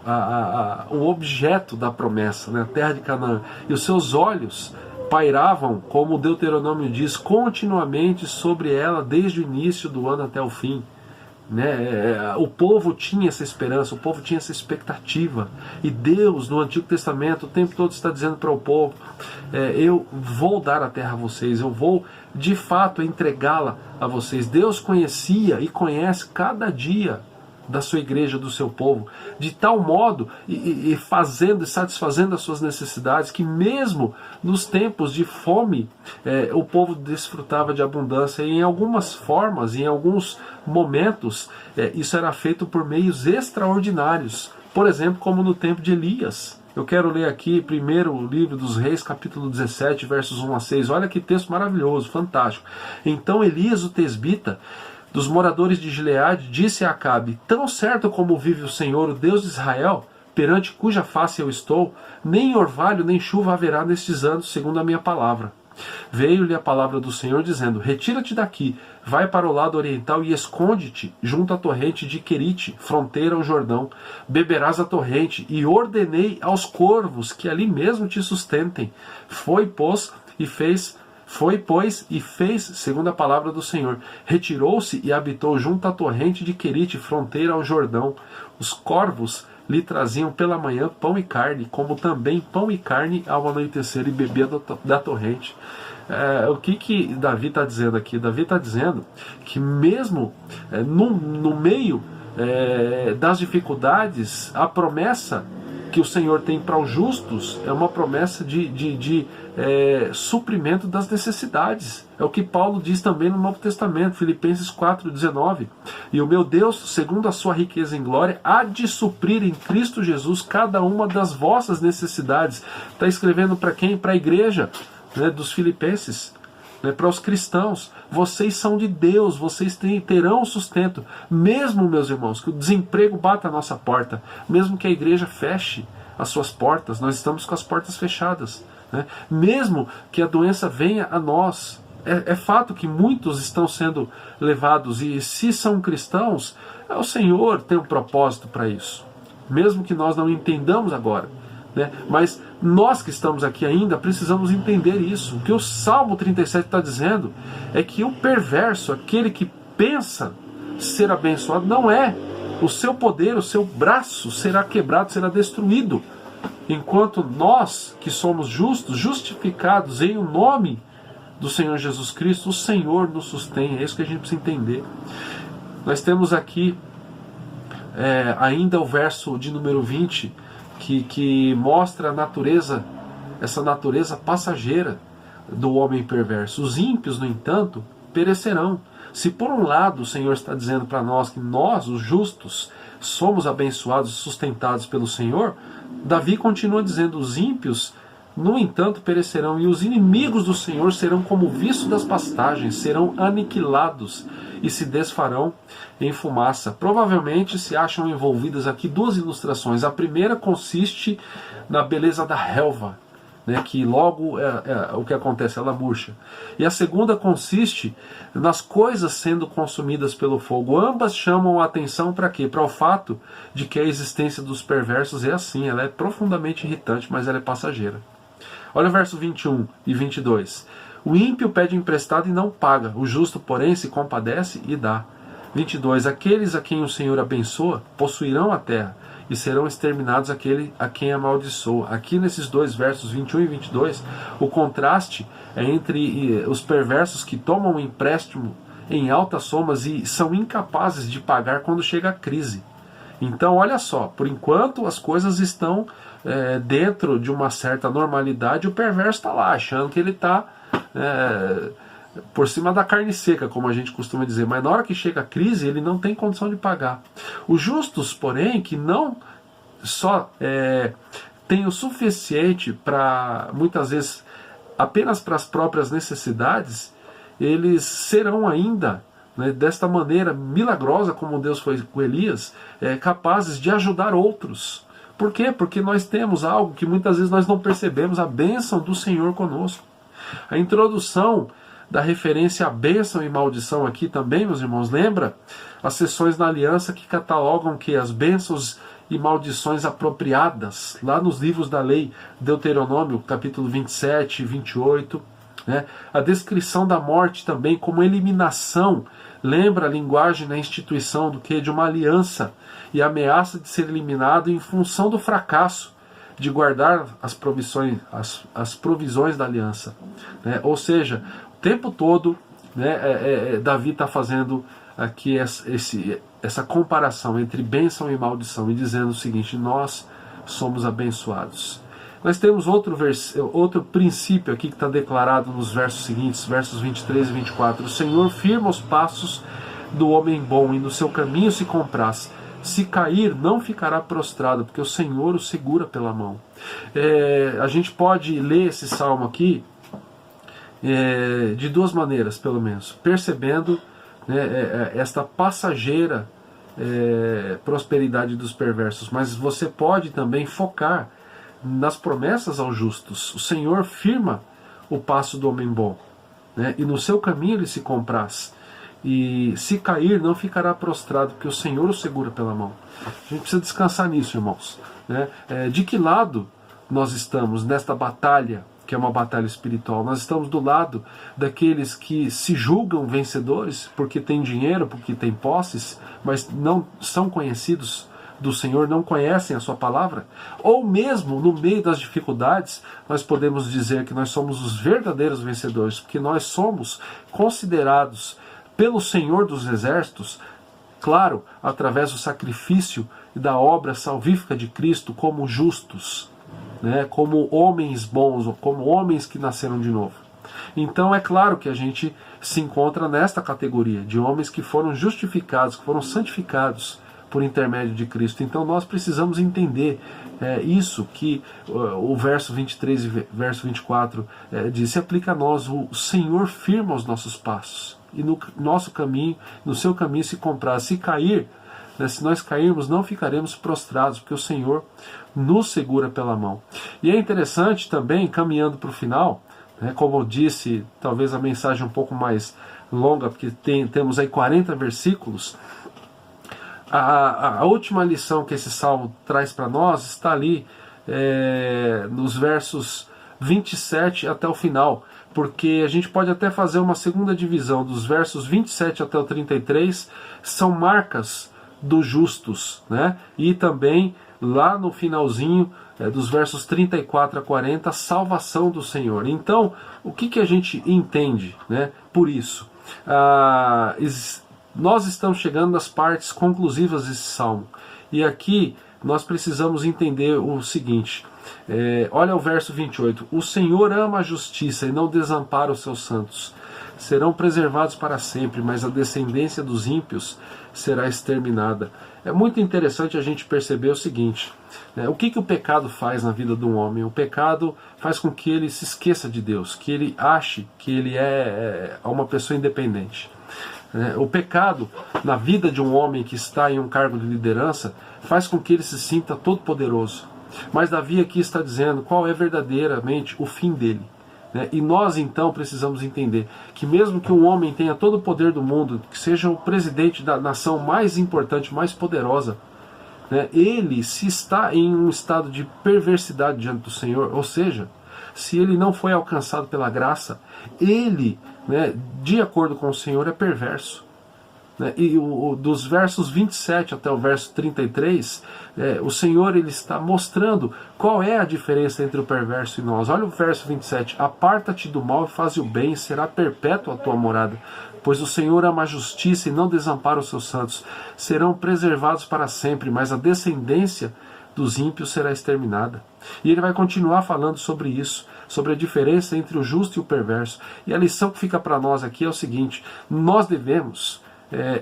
o objeto da promessa, né, a terra de Canaã. E os seus olhos pairavam, como o Deuteronômio diz, continuamente sobre ela desde o início do ano até o fim. O povo tinha essa esperança, o povo tinha essa expectativa, e Deus no Antigo Testamento o tempo todo está dizendo para o povo, eu vou dar a terra a vocês, eu vou de fato entregá-la a vocês. Deus conhecia e conhece cada dia da sua igreja, do seu povo, de tal modo e fazendo e satisfazendo as suas necessidades, que mesmo nos tempos de fome o povo desfrutava de abundância, e em algumas formas, em alguns momentos, isso era feito por meios extraordinários, por exemplo, como no tempo de Elias. Eu quero ler aqui primeiro o livro dos Reis, capítulo 17, versos 1 a 6. Olha que texto maravilhoso, fantástico. Então Elias, o tesbita, dos moradores de Gileade, disse a Acabe: tão certo como vive o Senhor, o Deus de Israel, perante cuja face eu estou, nem orvalho nem chuva haverá nestes anos, segundo a minha palavra. Veio-lhe a palavra do Senhor, dizendo: retira-te daqui, vai para o lado oriental e esconde-te junto à torrente de Querite, fronteira ao Jordão. Beberás a torrente, e ordenei aos corvos que ali mesmo te sustentem. Foi, pois, e fez, segundo a palavra do Senhor. Retirou-se e habitou junto à torrente de Querite, fronteira ao Jordão. Os corvos lhe traziam pela manhã pão e carne, como também pão e carne ao anoitecer, e bebia da torrente. O que Davi está dizendo aqui? Davi está dizendo que mesmo no meio das dificuldades, a promessa que o Senhor tem para os justos é uma promessa de suprimento das necessidades. É o que Paulo diz também no Novo Testamento, Filipenses 4,19. E o meu Deus, segundo a sua riqueza em glória, há de suprir em Cristo Jesus cada uma das vossas necessidades. Está escrevendo para quem? Para a igreja, dos Filipenses, para os cristãos. Vocês são de Deus, vocês terão sustento, mesmo, meus irmãos, que o desemprego bata a nossa porta, mesmo que a igreja feche as suas portas, nós estamos com as portas fechadas, mesmo que a doença venha a nós. É fato que muitos estão sendo levados, e se são cristãos, o Senhor tem um propósito para isso, mesmo que nós não entendamos agora. Mas nós que estamos aqui ainda precisamos entender isso. O que o Salmo 37 está dizendo é que o perverso, aquele que pensa ser abençoado, não é. O seu poder, o seu braço será quebrado, será destruído. Enquanto nós que somos justos, justificados em o nome do Senhor Jesus Cristo, o Senhor nos sustém. É isso que a gente precisa entender. Nós temos aqui ainda o verso de número 20, que mostra a natureza, essa natureza passageira do homem perverso. Os ímpios, no entanto, perecerão. Se por um lado o Senhor está dizendo para nós que nós, os justos, somos abençoados e sustentados pelo Senhor, Davi continua dizendo: os ímpios, no entanto, perecerão, e os inimigos do Senhor serão como o viço das pastagens, serão aniquilados e se desfarão em fumaça. Provavelmente se acham envolvidas aqui duas ilustrações. A primeira consiste na beleza da relva, que logo o que acontece, ela murcha. E a segunda consiste nas coisas sendo consumidas pelo fogo. Ambas chamam a atenção para quê? Para o fato de que a existência dos perversos é assim, ela é profundamente irritante, mas ela é passageira. Olha o verso 21 e 22. O ímpio pede emprestado e não paga, o justo, porém, se compadece e dá. 22. Aqueles a quem o Senhor abençoa possuirão a terra, e serão exterminados aquele a quem amaldiçoa. Aqui nesses dois versos 21 e 22, o contraste é entre os perversos que tomam um empréstimo em altas somas e são incapazes de pagar quando chega a crise. Então, olha só, por enquanto as coisas estão dentro de uma certa normalidade, o perverso está lá, achando que ele está por cima da carne seca, como a gente costuma dizer, mas na hora que chega a crise, ele não tem condição de pagar. Os justos, porém, que não só têm o suficiente para, muitas vezes, apenas para as próprias necessidades, eles serão ainda, desta maneira milagrosa como Deus foi com Elias, capazes de ajudar outros. Por quê? Porque nós temos algo que muitas vezes nós não percebemos, a bênção do Senhor conosco. A introdução da referência à bênção e maldição aqui também, meus irmãos, lembra as sessões na aliança que catalogam que as bênçãos e maldições apropriadas, lá nos livros da lei, Deuteronômio, capítulo 27 e 28, né? A descrição da morte também como eliminação, lembra a linguagem na instituição do que? De uma aliança, e a ameaça de ser eliminado em função do fracasso de guardar as provisões da aliança, né? Ou seja, o tempo todo, né, Davi está fazendo aqui essa comparação entre bênção e maldição e dizendo o seguinte: nós somos abençoados. Nós temos outro princípio aqui que está declarado nos versos seguintes, versos 23 e 24. O Senhor firma os passos do homem bom e no seu caminho se compraz. Se cair, não ficará prostrado, porque o Senhor o segura pela mão. A gente pode ler esse salmo aqui de duas maneiras, pelo menos. Percebendo, né, esta passageira prosperidade dos perversos. Mas você pode também focar nas promessas aos justos. O Senhor firma o passo do homem bom, né, e no seu caminho ele se compraz. E se cair, não ficará prostrado, porque o Senhor o segura pela mão. A gente precisa descansar nisso, irmãos, né? De que lado nós estamos nesta batalha, que é uma batalha espiritual? Nós estamos do lado daqueles que se julgam vencedores, porque têm dinheiro, porque têm posses, mas não são conhecidos do Senhor, não conhecem a sua palavra? Ou mesmo no meio das dificuldades, nós podemos dizer que nós somos os verdadeiros vencedores, porque nós somos considerados pelo Senhor dos Exércitos, claro, através do sacrifício e da obra salvífica de Cristo, como justos, né, como homens bons, ou como homens que nasceram de novo. Então é claro que a gente se encontra nesta categoria de homens que foram justificados, que foram santificados por intermédio de Cristo. Então nós precisamos entender isso que o verso 23 e verso 24 diz: se aplica a nós. O Senhor firma os nossos passos, e no nosso caminho, no seu caminho se compraz. Se cair, né, se nós cairmos, não ficaremos prostrados, porque o Senhor nos segura pela mão. E é interessante também, caminhando para o final, né, como eu disse, talvez a mensagem um pouco mais longa, porque temos aí 40 versículos. A última lição que esse salmo traz para nós está ali nos versos 27 até o final, porque a gente pode até fazer uma segunda divisão. Dos versos 27 até o 33 são marcas dos justos, né? E também lá no finalzinho, dos versos 34 a 40, a salvação do Senhor. Então, o que a gente entende, né, por isso? Nós estamos chegando nas partes conclusivas desse salmo, e aqui nós precisamos entender o seguinte. Olha o verso 28. O Senhor ama a justiça e não desampara os seus santos. Serão preservados para sempre, mas a descendência dos ímpios será exterminada. É muito interessante a gente perceber o seguinte, né? O que o pecado faz na vida de um homem? O pecado faz com que ele se esqueça de Deus, que ele ache que ele é uma pessoa independente. O pecado na vida de um homem que está em um cargo de liderança faz com que ele se sinta todo poderoso. Mas Davi aqui está dizendo qual é verdadeiramente o fim dele. E nós então precisamos entender que mesmo que um homem tenha todo o poder do mundo, que seja o presidente da nação mais importante, mais poderosa, ele, se está em um estado de perversidade diante do Senhor, ou seja, se ele não foi alcançado pela graça, ele, de acordo com o Senhor, é perverso. E dos versos 27 até o verso 33, o Senhor ele está mostrando qual é a diferença entre o perverso e nós. Olha o verso 27. Aparta-te do mal e faz o bem, será perpétua a tua morada. Pois o Senhor ama a justiça e não desampara os seus santos. Serão preservados para sempre, mas a descendência dos ímpios será exterminada. E ele vai continuar falando sobre isso, sobre a diferença entre o justo e o perverso. E a lição que fica para nós aqui é o seguinte: nós devemos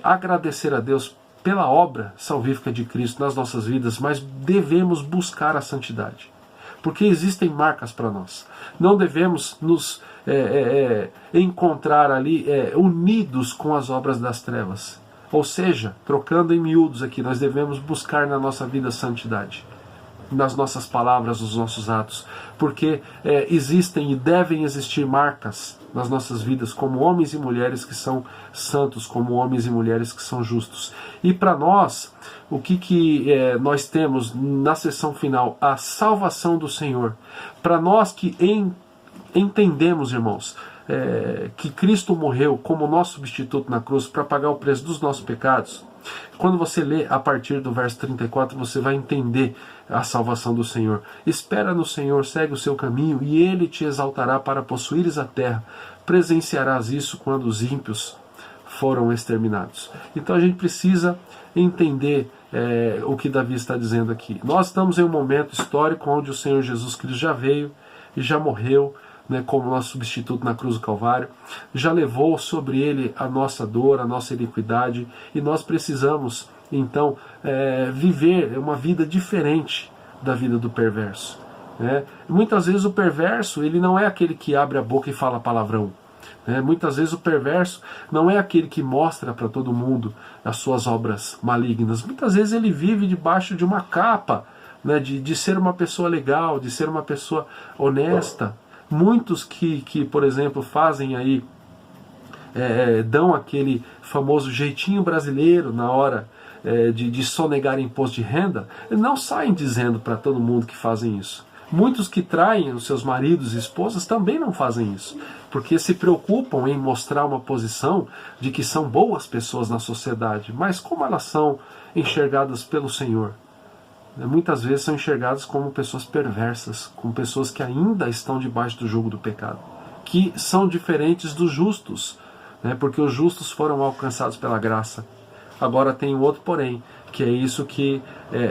agradecer a Deus pela obra salvífica de Cristo nas nossas vidas, mas devemos buscar a santidade, porque existem marcas para nós. Não devemos nos encontrar ali unidos com as obras das trevas. Ou seja, trocando em miúdos aqui, nós devemos buscar na nossa vida a santidade. nas nossas palavras, nos nossos atos, porque existem e devem existir marcas nas nossas vidas como homens e mulheres que são santos, como homens e mulheres que são justos. E para nós, o que nós temos na sessão final? A salvação do Senhor. Para nós que entendemos, irmãos, que Cristo morreu como nosso substituto na cruz para pagar o preço dos nossos pecados. Quando você lê a partir do verso 34, você vai entender a salvação do Senhor. Espera no Senhor, segue o seu caminho, e Ele te exaltará para possuíres a terra. Presenciarás isso quando os ímpios foram exterminados. Então a gente precisa entender o que Davi está dizendo aqui. Nós estamos em um momento histórico onde o Senhor Jesus Cristo já veio e já morreu, como nosso substituto na cruz do Calvário, já levou sobre ele a nossa dor, a nossa iniquidade, e nós precisamos, então, viver uma vida diferente da vida do perverso. Muitas vezes o perverso, ele não é aquele que abre a boca e fala palavrão. Muitas vezes o perverso não é aquele que mostra para todo mundo as suas obras malignas. Muitas vezes ele vive debaixo de uma capa, de ser uma pessoa legal, de ser uma pessoa honesta. Muitos que por exemplo, fazem aí, dão aquele famoso jeitinho brasileiro na hora de sonegar imposto de renda, não saem dizendo para todo mundo que fazem isso. Muitos que traem os seus maridos e esposas também não fazem isso, porque se preocupam em mostrar uma posição de que são boas pessoas na sociedade, mas como elas são enxergadas pelo Senhor? Muitas vezes são enxergadas como pessoas perversas, como pessoas que ainda estão debaixo do jugo do pecado, que são diferentes dos justos, porque os justos foram alcançados pela graça. Agora tem um outro porém, que é isso que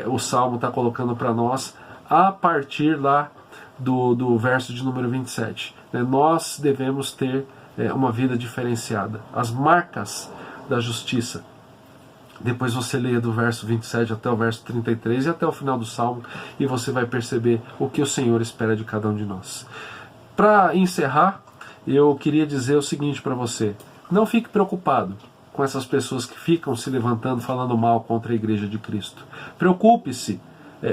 o Salmo está colocando para nós a partir lá do verso de número 27. Nós devemos ter uma vida diferenciada, as marcas da justiça. Depois você leia do verso 27 até o verso 33 e até o final do Salmo, e você vai perceber o que o Senhor espera de cada um de nós. Para encerrar, eu queria dizer o seguinte para você: não fique preocupado com essas pessoas que ficam se levantando falando mal contra a Igreja de Cristo. Preocupe-se,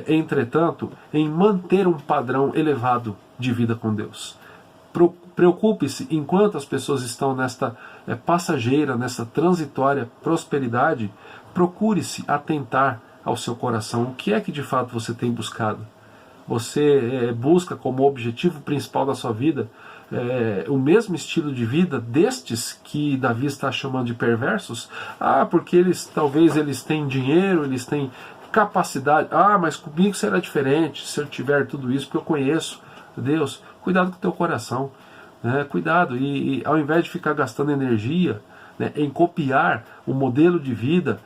entretanto, em manter um padrão elevado de vida com Deus. Preocupe-se enquanto as pessoas estão nesta passageira, nesta transitória prosperidade. Procure-se atentar ao seu coração. O que é que de fato você tem buscado? Você busca como objetivo principal da sua vida o mesmo estilo de vida destes que Davi está chamando de perversos? Porque talvez eles têm dinheiro, eles têm capacidade. Mas comigo será diferente se eu tiver tudo isso, porque eu conheço Deus. Cuidado com o teu coração. Cuidado, e ao invés de ficar gastando energia em copiar o modelo de vida,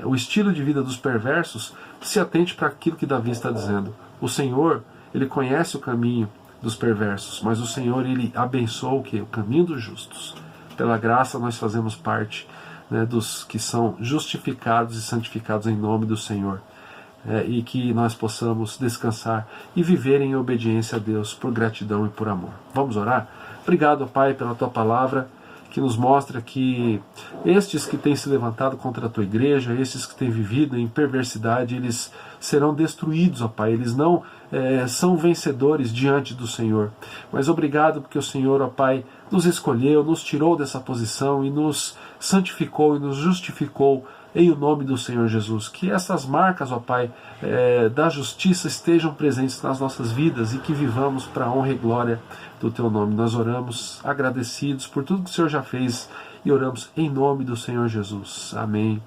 o estilo de vida dos perversos, se atente para aquilo que Davi está dizendo. O Senhor, Ele conhece o caminho dos perversos, mas o Senhor, Ele abençoa o quê? O caminho dos justos. Pela graça nós fazemos parte dos que são justificados e santificados em nome do Senhor. E que nós possamos descansar e viver em obediência a Deus por gratidão e por amor. Vamos orar? Obrigado, Pai, pela Tua palavra, que nos mostra que estes que têm se levantado contra a Tua igreja, estes que têm vivido em perversidade, eles serão destruídos, ó Pai. Eles não são vencedores diante do Senhor. Mas obrigado porque o Senhor, ó Pai, nos escolheu, nos tirou dessa posição e nos santificou e nos justificou em o nome do Senhor Jesus. Que essas marcas, ó Pai, da justiça estejam presentes nas nossas vidas e que vivamos para a honra e glória do Teu nome. Nós oramos agradecidos por tudo que o Senhor já fez e oramos em nome do Senhor Jesus. Amém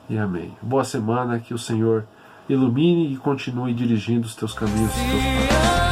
e amém. Boa semana, que o Senhor ilumine e continue dirigindo os Teus caminhos. Os teus passos.